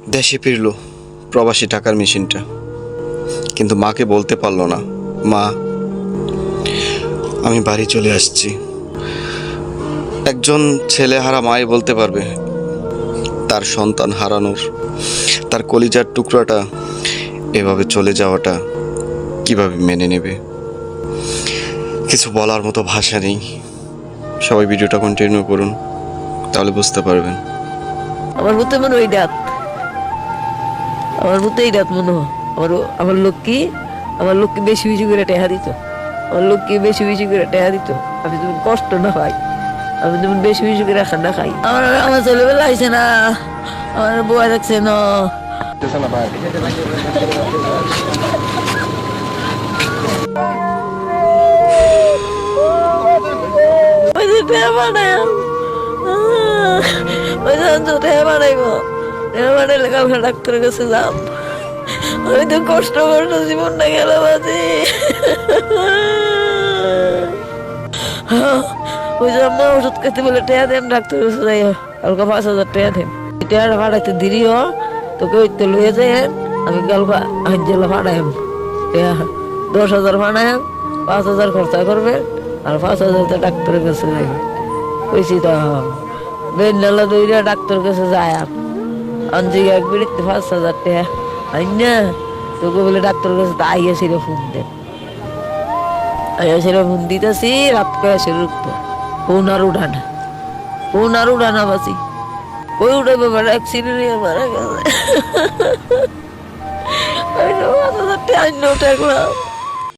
দেশে ফিরল প্রবাসী টাকার মেশিনটা, কিন্তু মাকে বলতে পারলো না, মা আমি বাড়ি চলে আসছি। একজন ছেলেহারা মাই বলতে পারবে তার সন্তান হারানোর, তার কলিজার টুকরাটা এভাবে চলে যাওয়াটা কিভাবে মেনে নেবে। কিছু বলার মতো ভাষা নেই। সবাই ভিডিওটা কন্টিনিউ করুন, তাহলে বুঝতে পারবেন। আমার মতে মনে হয় রাত, আমার মতে এই রাত মনে হয় আমার লক্ষ্মী বেশি বেশি করে টেহা দিত, আমার লক্ষ্মী বেশি বেশি করে টেহা দিত। আমি যেমন কষ্ট না পাই, আমি যেমন বেশি বেশি করে খানা খাই। আমার ছেলেবেলা আইসে না, আমার বউ রাখছে না। ওই যে টেহা বানায়, ওই যে টেহা বানাইব, টেহা বানাইলে কালকে ডাক্তারের কাছে যাব। আমি তো কষ্ট জীবনটা গেল বাজি। ওই যে আম্মা ওষুধ খেতে বলে টেয়া দেন, ডাক্তার কাছে যাই কালকে 5,000 টাকা দেন। টেয়াটা ভাড়াইতে দিরিও তোকে ওই তো লইয়া যাই, আমি কালকে আঞ্জেলা ভাড়াইম। টেয়া 10,000 ভাড়াইম, 5,000 খরচা করবে আর 5,000 তো ডাক্তারের কাছে যাইবে। কইছি তো বেনালা দইরা ডাক্তার কাছে যায় আনজি এক বিড়িতে 5,000 টাকা আই না। তোকে বলে ডাক্তার কাছে তো আইয়াছিল ফোন দেন, আইয়াছিল ফোন দিতেছি রাত করে এসে রুখবো। ফোন আর উঠানা বাসি কই উঠাবে, মানে অ্যাক্সিডেন্ট মারা গেছে। 5,000 টাকা উঠে